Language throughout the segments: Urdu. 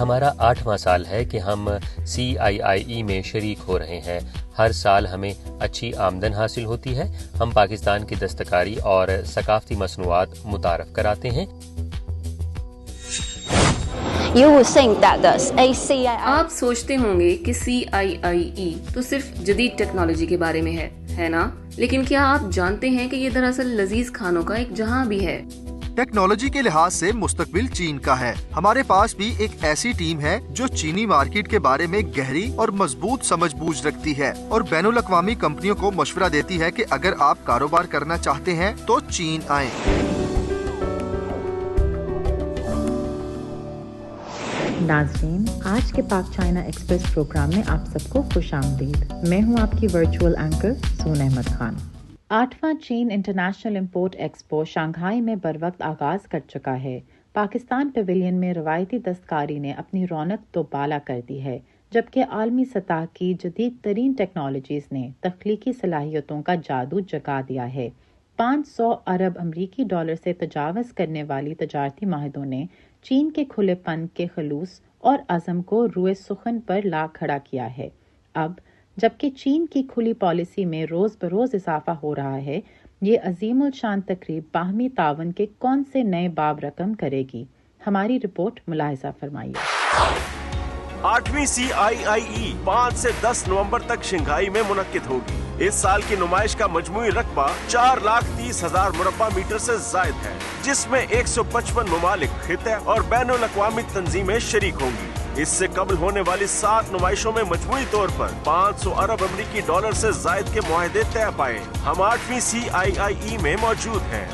ہمارا 8واں سال ہے کہ ہم CIIE میں شریک ہو رہے ہیں۔ ہر سال ہمیں اچھی آمدن حاصل ہوتی ہے۔ ہم پاکستان کی دستکاری اور ثقافتی مصنوعات متعارف کراتے ہیں۔ آپ سوچتے ہوں گے کہ CIIE تو صرف جدید ٹیکنالوجی کے بارے میں ہے نا؟ لیکن کیا آپ جانتے ہیں کہ یہ دراصل لذیذ کھانوں کا ایک جہاں بھی ہے؟ ٹیکنالوجی کے لحاظ سے مستقبل چین کا ہے۔ ہمارے پاس بھی ایک ایسی ٹیم ہے جو چینی مارکیٹ کے بارے میں گہری اور مضبوط سمجھ بوجھ رکھتی ہے اور بین الاقوامی کمپنیوں کو مشورہ دیتی ہے کہ اگر آپ کاروبار کرنا چاہتے ہیں تو چین آئیں۔ ناظرین، آج کے پاک چائنا ایکسپریس پروگرام میں آپ سب کو خوش آمدید۔ میں ہوں آپ کی ورچوئل اینکر سون احمد خان۔ 8واں چین انٹرنیشنل امپورٹ ایکسپو شنگھائی میں بروقت آغاز کر چکا ہے۔ پاکستان پیویلین میں روایتی دستکاری نے اپنی رونق تو بالا کر دی ہے، جبکہ عالمی سطح کی جدید ترین ٹیکنالوجیز نے تخلیقی صلاحیتوں کا جادو جگا دیا ہے۔ 500 ارب امریکی ڈالر سے تجاوز کرنے والی تجارتی معاہدوں نے چین کے کھلے پن کے خلوص اور عزم کو روئے سخن پر لا کھڑا کیا ہے۔ اب جبکہ چین کی کھلی پالیسی میں روز بروز اضافہ ہو رہا ہے، یہ عظیم الشان تقریب باہمی تعاون کے کون سے نئے باب رقم کرے گی؟ ہماری رپورٹ ملاحظہ فرمائیے۔ 8ویں CIIE 5 سے 10 نومبر تک شنگھائی میں منعقد ہوگی۔ اس سال کی نمائش کا مجموعی رقبہ 4,30,000 مربع میٹر سے زائد ہے، جس میں 155 ممالک، خطے اور بین الاقوامی تنظیمیں شریک ہوں گی۔ اس سے قبل ہونے والی 7 نمائشوں میں مجموعی طور پر 500 ارب امریکی ڈالر سے زائد کے معاہدے طے پائے۔ ہم 8ویں CIIE میں موجود ہیں۔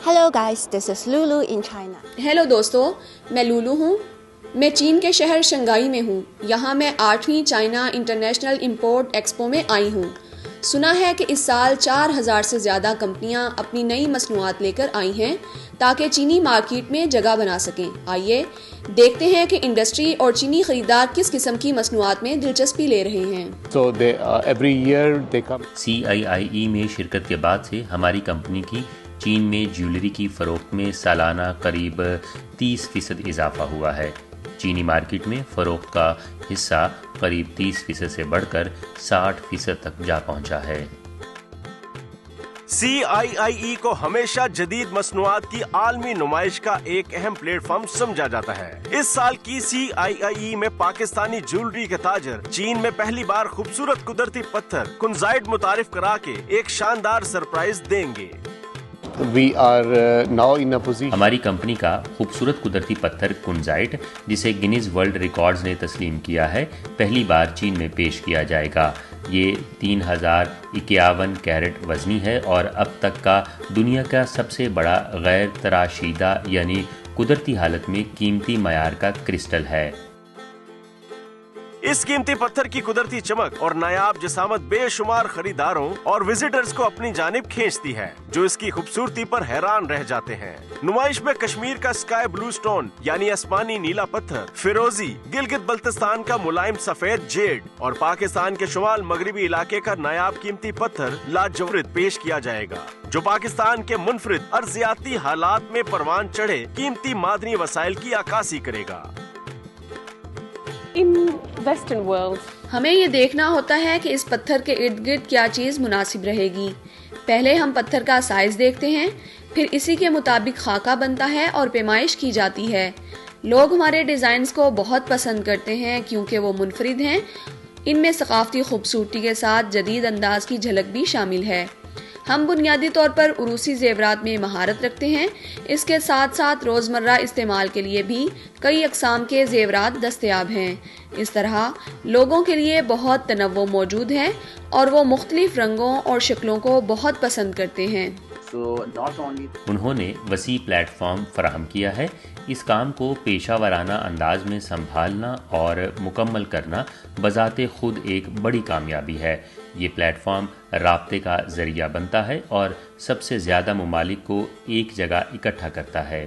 Hello guys, this is Lulu in China. Hello دوستو، میں لولو ہوں۔ میں چین کے شہر شنگھائی میں ہوں۔ یہاں میں 8ویں چائنا انٹرنیشنل امپورٹ ایکسپو میں آئی ہوں۔ سنا ہے کہ اس سال 4,000 سے زیادہ کمپنیاں اپنی نئی مصنوعات لے کر آئی ہیں تاکہ چینی مارکیٹ میں جگہ بنا سکیں۔ آئیے دیکھتے ہیں کہ انڈسٹری اور چینی خریدار کس قسم کی مصنوعات میں دلچسپی لے رہے ہیں۔ CIIE میں شرکت کے بعد سے ہماری کمپنی کی چین میں جیولری کی فروخت میں سالانہ قریب 30% اضافہ ہوا ہے۔ چینی مارکیٹ میں فروخت کا حصہ قریب 30% سے بڑھ کر 60% تک جا پہنچا ہے۔ CIIE کو ہمیشہ جدید مصنوعات کی عالمی نمائش کا ایک اہم پلیٹ فارم سمجھا جاتا ہے۔ اس سال کی CIIE میں پاکستانی جیولری کے تاجر چین میں پہلی بار خوبصورت قدرتی پتھر کنزائٹ متعارف کرا کے ایک شاندار سرپرائز دیں گے۔ ہماری کمپنی کا خوبصورت قدرتی پتھر کنزائٹ، جسے گینیز ورلڈ ریکارڈز نے تسلیم کیا ہے، پہلی بار چین میں پیش کیا جائے گا۔ یہ 3051 کیرٹ وزنی ہے اور اب تک کا دنیا کا سب سے بڑا غیر تراشیدہ یعنی قدرتی حالت میں قیمتی معیار کا کرسٹل ہے۔ اس قیمتی پتھر کی قدرتی چمک اور نایاب جسامت بے شمار خریداروں اور وزٹرز کو اپنی جانب کھینچتی ہے، جو اس کی خوبصورتی پر حیران رہ جاتے ہیں۔ نمائش میں کشمیر کا اسکائی بلو سٹون یعنی آسمانی نیلا پتھر، فیروزی، گلگت بلتستان کا ملائم سفید جیڈ اور پاکستان کے شمال مغربی علاقے کا نایاب قیمتی پتھر لاجورد پیش کیا جائے گا، جو پاکستان کے منفرد ارضیاتی حالات میں پروان چڑھے قیمتی معدنی وسائل کی عکاسی کرے گا۔ ہمیں یہ دیکھنا ہوتا ہے کہ اس پتھر کے ارد گرد کیا چیز مناسب رہے گی۔ پہلے ہم پتھر کا سائز دیکھتے ہیں، پھر اسی کے مطابق خاکہ بنتا ہے اور پیمائش کی جاتی ہے۔ لوگ ہمارے ڈیزائنز کو بہت پسند کرتے ہیں کیونکہ وہ منفرد ہیں۔ ان میں ثقافتی خوبصورتی کے ساتھ جدید انداز کی جھلک بھی شامل ہے۔ ہم بنیادی طور پر عروسی زیورات میں مہارت رکھتے ہیں۔ اس کے ساتھ ساتھ روزمرہ استعمال کے لیے بھی کئی اقسام کے زیورات دستیاب ہیں۔ اس طرح لوگوں کے لیے بہت تنوع موجود ہے اور وہ مختلف رنگوں اور شکلوں کو بہت پسند کرتے ہیں۔ انہوں نے وسیع پلیٹ فارم فراہم کیا ہے۔ اس کام کو پیشہ ورانہ انداز میں سنبھالنا اور مکمل کرنا بذات خود ایک بڑی کامیابی ہے۔ یہ پلیٹ فارم رابطے کا ذریعہ بنتا ہے اور سب سے زیادہ ممالک کو ایک جگہ اکٹھا کرتا ہے۔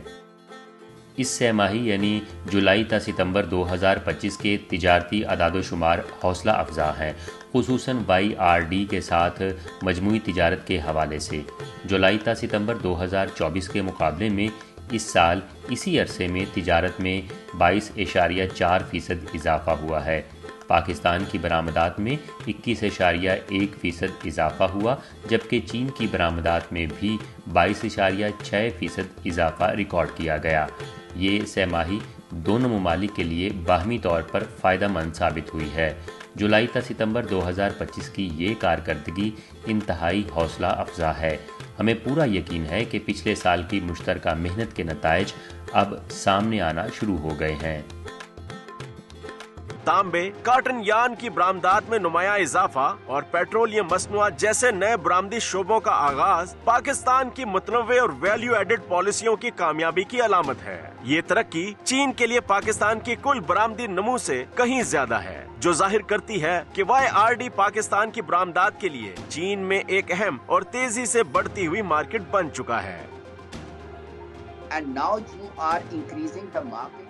اس سہ ماہی یعنی جولائی تا ستمبر 2025 کے تجارتی اعداد و شمار حوصلہ افزا ہیں، خصوصاً YRD کے ساتھ مجموعی تجارت کے حوالے سے۔ جولائی تا ستمبر 2024 کے مقابلے میں اس سال اسی عرصے میں تجارت میں 22.4% اضافہ ہوا ہے۔ پاکستان کی برآمدات میں 21.1% اضافہ ہوا، جبکہ چین کی برآمدات میں بھی 22.6% اضافہ ریکارڈ کیا گیا۔ یہ سہ ماہی دونوں ممالک کے لیے باہمی طور پر فائدہ مند ثابت ہوئی ہے۔ جولائی تا ستمبر 2025 کی یہ کارکردگی انتہائی حوصلہ افزا ہے۔ ہمیں پورا یقین ہے کہ پچھلے سال کی مشترکہ محنت کے نتائج اب سامنے آنا شروع ہو گئے ہیں۔ تانبے، کاٹن یارن کی برآمدات میں نمایاں اضافہ اور پیٹرولیم مصنوعات جیسے نئے برآمدی شعبوں کا آغاز پاکستان کی متنوع اور ویلیو ایڈڈ پالیسیوں کی کامیابی کی علامت ہے۔ یہ ترقی چین کے لیے پاکستان کی کل برآمدی نمو سے کہیں زیادہ ہے، جو ظاہر کرتی ہے کہ YRD پاکستان کی برآمدات کے لیے چین میں ایک اہم اور تیزی سے بڑھتی ہوئی مارکیٹ بن چکا ہے۔ And now you are increasing the market.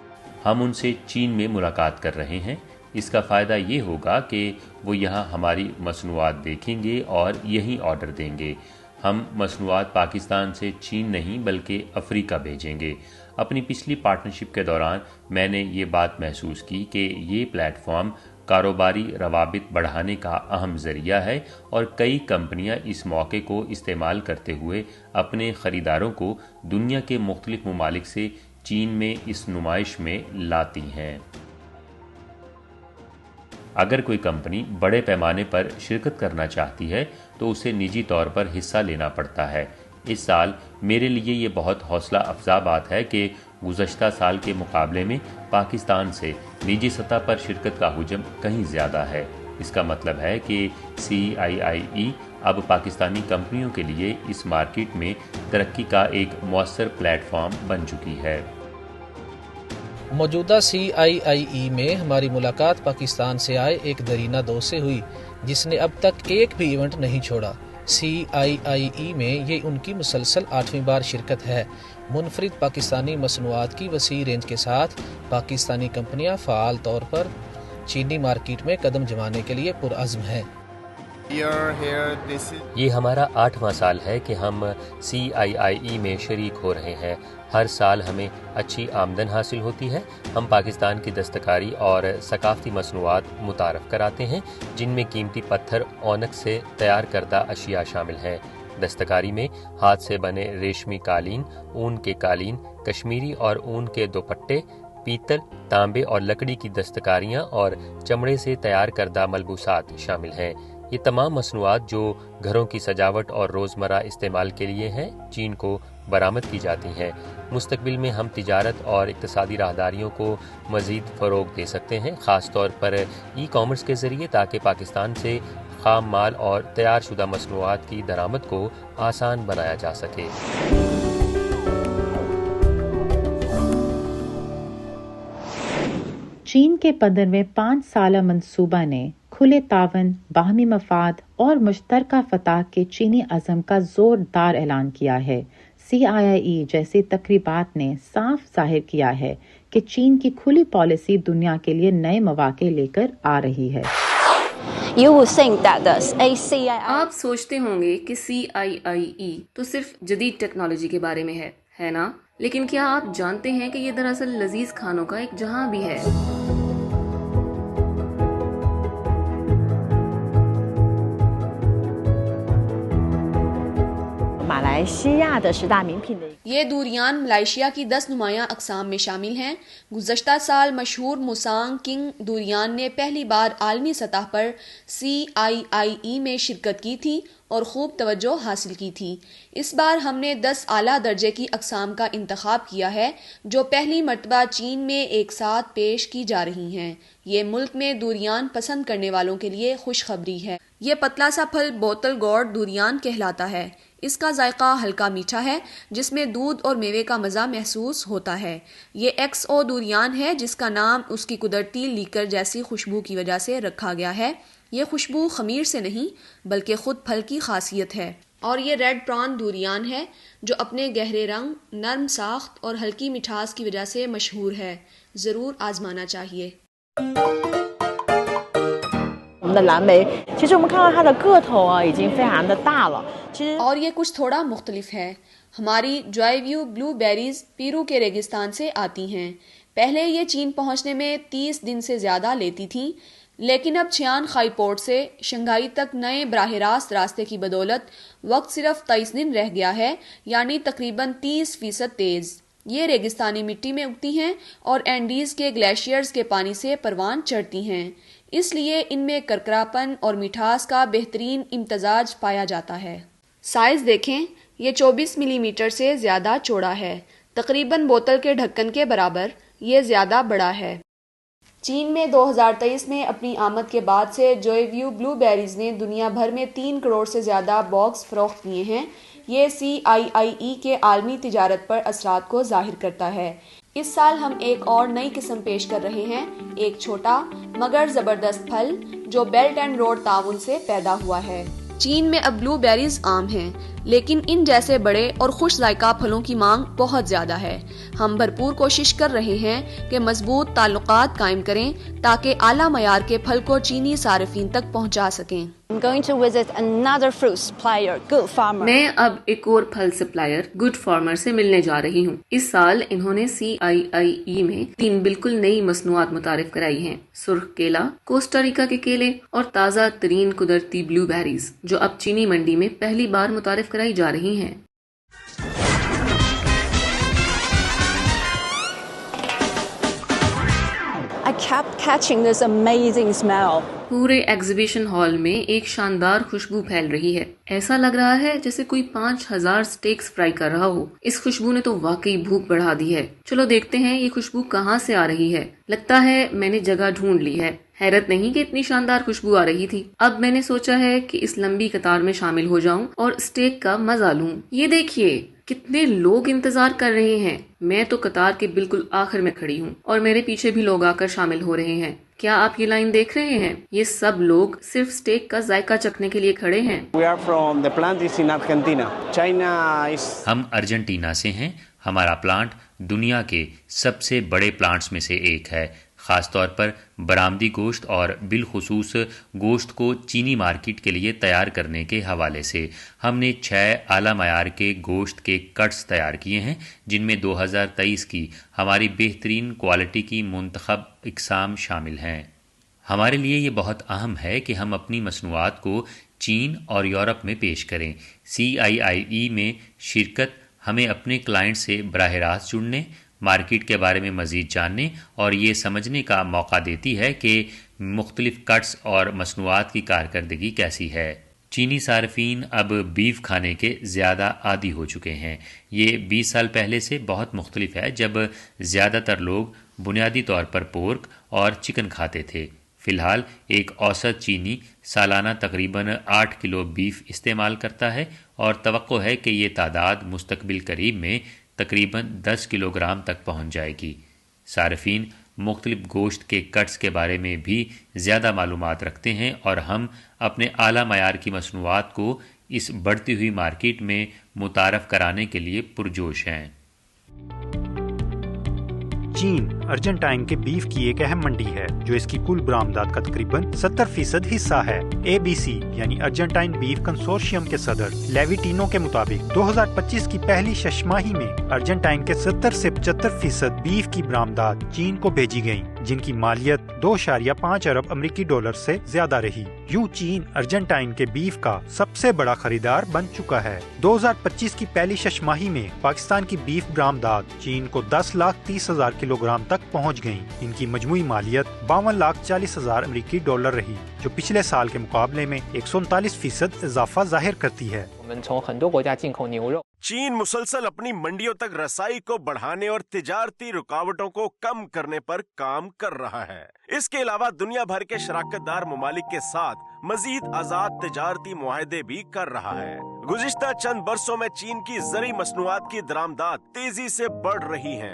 ہم ان سے چین میں ملاقات کر رہے ہیں۔ اس کا فائدہ یہ ہوگا کہ وہ یہاں ہماری مصنوعات دیکھیں گے اور یہیں آرڈر دیں گے۔ ہم مصنوعات پاکستان سے چین نہیں بلکہ افریقہ بھیجیں گے۔ اپنی پچھلی پارٹنرشپ کے دوران میں نے یہ بات محسوس کی کہ یہ پلیٹ فارم کاروباری روابط بڑھانے کا اہم ذریعہ ہے اور کئی کمپنیاں اس موقع کو استعمال کرتے ہوئے اپنے خریداروں کو دنیا کے مختلف ممالک سے چین میں اس نمائش میں لاتی ہیں۔ اگر کوئی کمپنی بڑے پیمانے پر شرکت کرنا چاہتی ہے تو اسے نجی طور پر حصہ لینا پڑتا ہے۔ اس سال میرے لیے یہ بہت حوصلہ افزا بات ہے کہ گزشتہ سال کے مقابلے میں پاکستان سے نجی سطح پر شرکت کا حجم کہیں زیادہ ہے۔ اس کا مطلب ہے کہ CIIE اب پاکستانی کمپنیوں کے لیے اس مارکیٹ میں ترقی کا ایک مؤثر پلیٹ فارم بن چکی ہے۔ موجودہ CIIE میں ہماری ملاقات پاکستان سے آئے ایک درینہ دوست سے ہوئی جس نے اب تک ایک بھی ایونٹ نہیں چھوڑا۔ CIIE میں یہ ان کی مسلسل 8ویں بار شرکت ہے۔ منفرد پاکستانی مصنوعات کی وسیع رینج کے ساتھ پاکستانی کمپنیاں فعال طور پر چینی مارکیٹ میں قدم جمانے کے لیے پرعزم ہیں۔ یہ ہمارا 8واں سال ہے کہ ہم CIIE میں شریک ہو رہے ہیں۔ ہر سال ہمیں اچھی آمدن حاصل ہوتی ہے۔ ہم پاکستان کی دستکاری اور ثقافتی مصنوعات متعارف کراتے ہیں جن میں قیمتی پتھر اونک سے تیار کردہ اشیاء شامل ہیں۔ دستکاری میں ہاتھ سے بنے ریشمی قالین، اون کے قالین، کشمیری اور اون کے دوپٹے، پیتل، تانبے اور لکڑی کی دستکاریاں اور چمڑے سے تیار کردہ ملبوسات شامل ہیں۔ یہ تمام مصنوعات جو گھروں کی سجاوٹ اور روزمرہ استعمال کے لیے ہیں چین کو برآمد کی جاتی ہیں۔ مستقبل میں ہم تجارت اور اقتصادی راہداریوں کو مزید فروغ دے سکتے ہیں، خاص طور پر ای کامرس کے ذریعے، تاکہ پاکستان سے خام مال اور تیار شدہ مصنوعات کی درآمد کو آسان بنایا جا سکے۔ چین کے 15ویں 5 سالہ منصوبہ نے کھلے تعاون، باہمی مفاد اور مشترکہ فتح کے چینی عزم کا زوردار اعلان کیا ہے۔ CIIE جیسی تقریبات نے صاف ظاہر کیا ہے کہ چین کی کھلی پالیسی دنیا کے لیے نئے مواقع لے کر آ رہی ہے۔ آپ سوچتے ہوں گے کہ CIIE تو صرف جدید ٹیکنالوجی کے بارے میں ہے نا؟ لیکن کیا آپ جانتے ہیں کہ یہ دراصل لذیذ کھانوں کا ایک جہاں بھی ہے؟ یہ دوریان ملائیشیا کی 10 نمایاں اقسام میں شامل ہیں۔ گزشتہ سال مشہور موسانگ کنگ دوریان نے پہلی بار عالمی سطح پر CIIE میں شرکت کی تھی اور خوب توجہ حاصل کی تھی۔ اس بار ہم نے 10 اعلیٰ درجے کی اقسام کا انتخاب کیا ہے جو پہلی مرتبہ چین میں ایک ساتھ پیش کی جا رہی ہیں۔ یہ ملک میں دوریان پسند کرنے والوں کے لیے خوشخبری ہے۔ یہ پتلا سا پھل بوتل گورڈ دوریان کہلاتا ہے۔ اس کا ذائقہ ہلکا میٹھا ہے جس میں دودھ اور میوے کا مزہ محسوس ہوتا ہے۔ یہ XO دوریان ہے جس کا نام اس کی قدرتی لیکر جیسی خوشبو کی وجہ سے رکھا گیا ہے۔ یہ خوشبو خمیر سے نہیں بلکہ خود پھل کی خاصیت ہے، اور یہ ریڈ پران دوریان ہے جو اپنے گہرے رنگ، نرم ساخت اور ہلکی مٹھاس کی وجہ سے مشہور ہے۔ ضرور آزمانا چاہیے۔ اور یہ کچھ تھوڑا مختلف ہے۔ ہماری جوائے ویو بلو بیریز پیرو کے ریگستان سے آتی ہیں۔ پہلے یہ چین پہنچنے میں 30 دن سے زیادہ لیتی تھیں، لیکن اب چیان خائی پورٹ سے شنگھائی تک نئے براہ راست راستے کی بدولت وقت صرف 23 دن رہ گیا ہے، یعنی تقریباً 30% تیز۔ یہ ریگستانی مٹی میں اگتی ہیں اور اینڈیز کے گلیشیئرز کے پانی سے پروان چڑھتی ہیں، اس لیے ان میں کرکراپن اور مٹھاس کا بہترین امتزاج پایا جاتا ہے۔ سائز دیکھیں، یہ 24 ملی میٹر سے زیادہ چوڑا ہے، تقریباً بوتل کے ڈھکن کے برابر۔ یہ زیادہ بڑا ہے۔ چین میں 2023 میں اپنی آمد کے بعد سے جوائے ویو بلو بیریز نے دنیا بھر میں 3 کروڑ سے زیادہ باکس فروخت کیے ہیں۔ یہ CIIE کے عالمی تجارت پر اثرات کو ظاہر کرتا ہے۔ اس سال ہم ایک اور نئی قسم پیش کر رہے ہیں، ایک چھوٹا مگر زبردست پھل جو بیلٹ اینڈ روڈ تعاون سے پیدا ہوا ہے۔ چین میں اب بلو بیریز عام ہیں، لیکن ان جیسے بڑے اور خوش ذائقہ پھلوں کی مانگ بہت زیادہ ہے۔ ہم بھرپور کوشش کر رہے ہیں کہ مضبوط تعلقات قائم کریں تاکہ اعلیٰ معیار کے پھل کو چینی صارفین تک پہنچا سکیں۔ میں اب ایک اور پھل سپلائر گڈ فارمر سے ملنے جا رہی ہوں۔ اس سال انہوں نے CIIE میں 3 بالکل نئی مصنوعات متعارف کرائی ہیں، سرخ کیلا، کوسٹاریکا کے کیلے اور تازہ ترین قدرتی بلو بیریز، جو اب چینی منڈی میں پہلی بار متعارف کرائی جا رہی ہیں۔ I kept catching this amazing smell. پورے ایگزیبیشن ہال میں ایک شاندار خوشبو پھیل رہی ہے۔ ایسا لگ رہا ہے جیسے کوئی 5000 سٹیکس فرائی کر رہا ہو۔ اس خوشبو نے تو واقعی بھوک بڑھا دی ہے۔ چلو دیکھتے ہیں یہ خوشبو کہاں سے آ رہی ہے۔ لگتا ہے میں نے جگہ ڈھونڈ لی ہے۔ حیرت نہیں کہ اتنی شاندار خوشبو آ رہی تھی۔ اب میں نے سوچا ہے کہ اس لمبی قطار میں شامل ہو جاؤں اور سٹیک کا مزہ لوں۔ یہ دیکھیے کتنے لوگ انتظار کر رہے ہیں۔ میں تو قطار کے بالکل آخر میں کھڑی ہوں اور میرے پیچھے بھی لوگ آ کر شامل ہو رہے ہیں۔ کیا آپ یہ لائن دیکھ رہے ہیں؟ یہ سب لوگ صرف سٹیک کا ذائقہ چکھنے کے لیے کھڑے ہیں۔ ہم ارجنٹینا سے ہیں۔ ہمارا پلانٹ دنیا کے سب سے بڑے پلانٹس میں سے ایک ہے، خاص طور پر برآمدی گوشت اور بالخصوص گوشت کو چینی مارکیٹ کے لیے تیار کرنے کے حوالے سے۔ ہم نے 6 اعلیٰ معیار کے گوشت کے کٹس تیار کیے ہیں، جن میں 2023 کی ہماری بہترین کوالٹی کی منتخب اقسام شامل ہیں۔ ہمارے لیے یہ بہت اہم ہے کہ ہم اپنی مصنوعات کو چین اور یورپ میں پیش کریں۔ CIIE میں شرکت ہمیں اپنے کلائنٹ سے براہ راست جڑنے، مارکیٹ کے بارے میں مزید جاننے اور یہ سمجھنے کا موقع دیتی ہے کہ مختلف کٹس اور مصنوعات کی کارکردگی کیسی ہے۔ چینی صارفین اب بیف کھانے کے زیادہ عادی ہو چکے ہیں۔ یہ 20 سال پہلے سے بہت مختلف ہے، جب زیادہ تر لوگ بنیادی طور پر پورک اور چکن کھاتے تھے۔ فی الحال ایک اوسط چینی سالانہ تقریباً 8 کلو بیف استعمال کرتا ہے اور توقع ہے کہ یہ تعداد مستقبل قریب میں تقریباً 10 کلو گرام تک پہنچ جائے گی۔ صارفین مختلف گوشت کے کٹس کے بارے میں بھی زیادہ معلومات رکھتے ہیں اور ہم اپنے اعلیٰ معیار کی مصنوعات کو اس بڑھتی ہوئی مارکیٹ میں متعارف کرانے کے لیے پرجوش ہیں۔ چین ارجنٹائن کے بیف کی ایک اہم منڈی ہے جو اس کی کل برآمدات کا تقریباً 70% حصہ ہے۔ ABC یعنی ارجنٹائن بیف کنسورشیم کے صدر لیویٹینو کے مطابق 2025 کی پہلی 6 ماہی میں ارجنٹائن کے 70 سے 75% بیف کی برآمدات چین کو بھیجی گئیں، جن کی مالیت 2.5 ارب امریکی ڈالر سے زیادہ رہی۔ یوں چین ارجنٹائن کے بیف کا سب سے بڑا خریدار بن چکا ہے۔ 2025 کی پہلی 6 ماہی میں پاکستان کی بیف برآمدات چین کو 10,30,000 کلو گرام تک پہنچ گئیں۔ ان کی مجموعی مالیت 52,40,000 امریکی ڈالر رہی، جو پچھلے سال کے مقابلے میں 139% اضافہ ظاہر کرتی ہے۔ چین مسلسل اپنی منڈیوں تک رسائی کو بڑھانے اور تجارتی رکاوٹوں کو کم کرنے پر کام کر رہا ہے۔ اس کے علاوہ دنیا بھر کے شراکت دار ممالک کے ساتھ مزید آزاد تجارتی معاہدے بھی کر رہا ہے۔ گزشتہ چند برسوں میں چین کی زرعی مصنوعات کی درآمدات تیزی سے بڑھ رہی ہیں،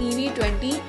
EV20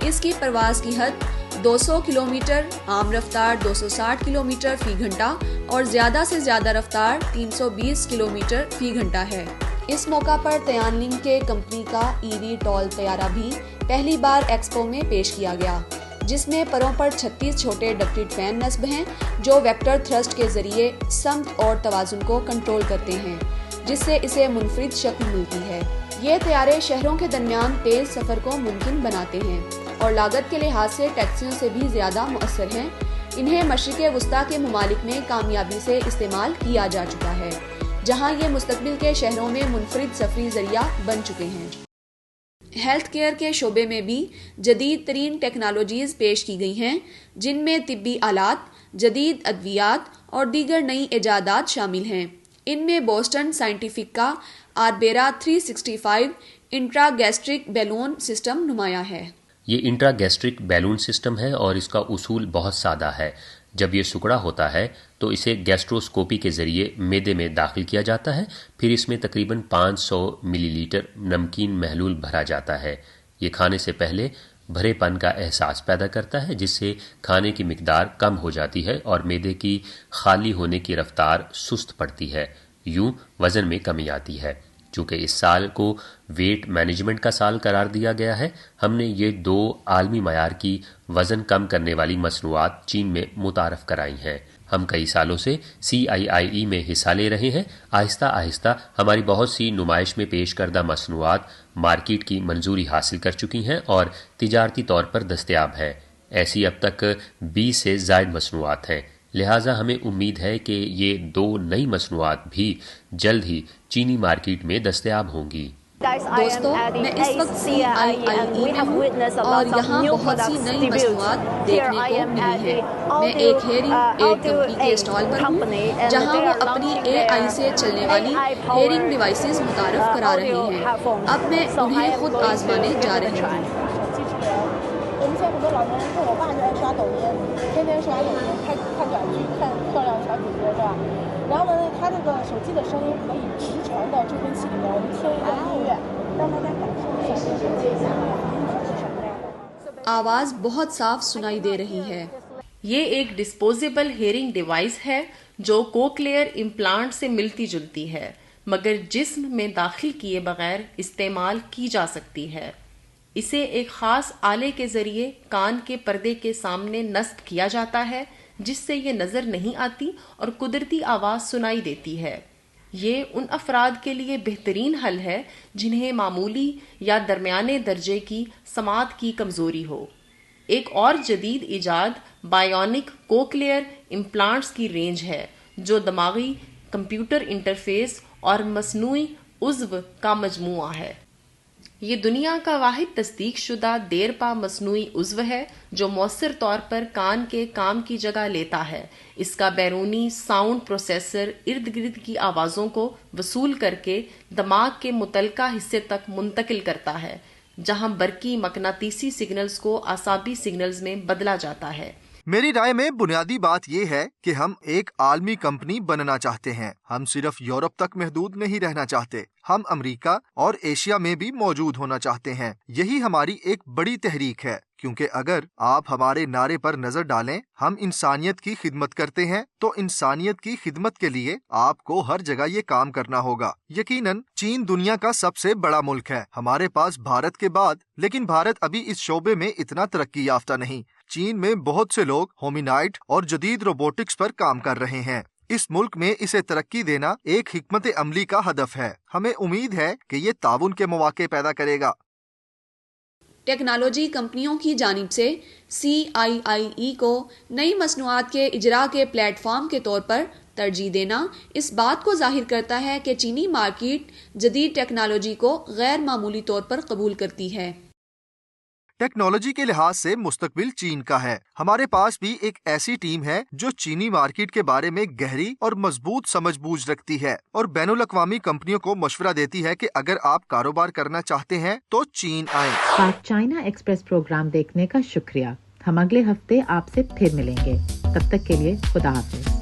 اس کی پرواز کی حد 200 کلومیٹر، عام رفتار 260 کلومیٹر فی گھنٹہ اور زیادہ سے زیادہ رفتار 320 کلومیٹر فی گھنٹہ ہے۔ اس موقع پر تیانلنگ کے کمپنی کا ایوی ٹول طیارہ بھی پہلی بار ایکسپو میں پیش کیا گیا، جس میں پروں پر 36 چھوٹے ڈکٹڈ فین نصب ہیں جو ویکٹر تھرسٹ کے ذریعے سمت اور توازن کو کنٹرول کرتے ہیں، جس سے اسے منفرد شکل ملتی ہے۔ یہ طیارے شہروں کے درمیان تیز سفر کو ممکن بناتے ہیں اور لاگت کے لحاظ سے ٹیکسیوں سے بھی زیادہ مؤثر ہیں۔ انہیں مشرق وسطیٰ کے ممالک میں کامیابی سے استعمال کیا جا چکا ہے، جہاں یہ مستقبل کے شہروں میں منفرد سفری ذریعہ بن چکے ہیں۔ ہیلتھ کیئر کے شعبے میں بھی جدید ترین ٹیکنالوجیز پیش کی گئی ہیں، جن میں طبی آلات، جدید ادویات اور دیگر نئی ایجادات شامل ہیں۔ ان میں بوسٹن سائنٹیفک کا آربیرا 365 انٹرا گیسٹرک بیلون سسٹم نمایاں ہے۔ یہ انٹرا گیسٹرک بیلون سسٹم ہے اور اس کا اصول بہت سادہ ہے۔ جب یہ سکڑا ہوتا ہے تو اسے گیسٹروسکوپی کے ذریعے معدے میں داخل کیا جاتا ہے، پھر اس میں تقریباً 500 ملی لیٹر نمکین محلول بھرا جاتا ہے۔ یہ کھانے سے پہلے بھرے پن کا احساس پیدا کرتا ہے، جس سے کھانے کی مقدار کم ہو جاتی ہے اور معدے کی خالی ہونے کی رفتار سست پڑتی ہے۔ یوں وزن میں کمی آتی ہے۔ چونکہ اس سال کو ویٹ مینجمنٹ کا سال قرار دیا گیا ہے، ہم نے یہ 2 عالمی معیار کی وزن کم کرنے والی مصنوعات چین میں متعارف کرائی ہیں۔ ہم کئی سالوں سے CIIE میں حصہ لے رہے ہیں۔ آہستہ آہستہ ہماری بہت سی نمائش میں پیش کردہ مصنوعات مارکیٹ کی منظوری حاصل کر چکی ہیں اور تجارتی طور پر دستیاب ہیں۔ ایسی اب تک 20 سے زائد مصنوعات ہیں، لہٰذا ہمیں امید ہے کہ یہ 2 نئی مصنوعات بھی جلد ہی چینی مارکیٹ میں دستیاب ہوں گی۔ دوستو، میں اس وقت CIIE میں ہوں اور یہاں بہت سی نئی مصنوعات دیکھنے کو ملی ہیں۔ میں ایک ہیئرنگ ایڈ کمپنی کے اسٹال پر ہوں، جہاں وہ اپنی AI سے چلنے والی ہیئرنگ ڈیوائسز متعارف کرا رہے ہیں۔ اب میں انہیں خود آزمانے جا رہی ہوں۔ آواز بہت صاف سنائی دے رہی ہے۔ یہ ایک ڈسپوزیبل ہیئرنگ ڈیوائس ہے جو کوکلیئر امپلانٹ سے ملتی جلتی ہے، مگر جسم میں داخل کیے بغیر استعمال کی جا سکتی ہے۔ اسے ایک خاص آلے کے ذریعے کان کے پردے کے سامنے نصب کیا جاتا ہے، جس سے یہ نظر نہیں آتی اور قدرتی آواز سنائی دیتی ہے۔ یہ ان افراد کے لیے بہترین حل ہے جنہیں معمولی یا درمیانے درجے کی سماعت کی کمزوری ہو۔ ایک اور جدید ایجاد بائیونک کوکلیئر امپلانٹس کی رینج ہے، جو دماغی کمپیوٹر انٹرفیس اور مصنوعی عضو کا مجموعہ ہے۔ یہ دنیا کا واحد تصدیق شدہ دیرپا مصنوعی عضو ہے جو مؤثر طور پر کان کے کام کی جگہ لیتا ہے۔ اس کا بیرونی ساؤنڈ پروسیسر ارد گرد کی آوازوں کو وصول کر کے دماغ کے متعلقہ حصے تک منتقل کرتا ہے، جہاں برقی مقناطیسی سگنلز کو اعصابی سگنلز میں بدلا جاتا ہے۔ میری رائے میں بنیادی بات یہ ہے کہ ہم ایک عالمی کمپنی بننا چاہتے ہیں۔ ہم صرف یورپ تک محدود نہیں رہنا چاہتے، ہم امریکہ اور ایشیا میں بھی موجود ہونا چاہتے ہیں۔ یہی ہماری ایک بڑی تحریک ہے، کیونکہ اگر آپ ہمارے نعرے پر نظر ڈالیں، ہم انسانیت کی خدمت کرتے ہیں، تو انسانیت کی خدمت کے لیے آپ کو ہر جگہ یہ کام کرنا ہوگا۔ یقیناً چین دنیا کا سب سے بڑا ملک ہے ہمارے پاس بھارت کے بعد، لیکن بھارت ابھی اس شعبے میں اتنا ترقی یافتہ نہیں۔ چین میں بہت سے لوگ ہومینائڈ اور جدید روبوٹکس پر کام کر رہے ہیں۔ اس ملک میں اسے ترقی دینا ایک حکمت عملی کا ہدف ہے۔ ہمیں امید ہے کہ یہ تعاون کے مواقع پیدا کرے گا۔ ٹیکنالوجی کمپنیوں کی جانب سے CIIE کو نئی مصنوعات کے اجراء کے پلیٹ فارم کے طور پر ترجیح دینا اس بات کو ظاہر کرتا ہے کہ چینی مارکیٹ جدید ٹیکنالوجی کو غیر معمولی طور پر قبول کرتی ہے۔ ٹیکنالوجی کے لحاظ سے مستقبل چین کا ہے۔ ہمارے پاس بھی ایک ایسی ٹیم ہے جو چینی مارکیٹ کے بارے میں گہری اور مضبوط سمجھ بوجھ رکھتی ہے اور بین الاقوامی کمپنیوں کو مشورہ دیتی ہے کہ اگر آپ کاروبار کرنا چاہتے ہیں تو چین آئیں۔ پاک چائنا ایکسپریس پروگرام دیکھنے کا شکریہ۔ ہم اگلے ہفتے آپ سے پھر ملیں گے۔ تب تک کے لیے خدا حافظ۔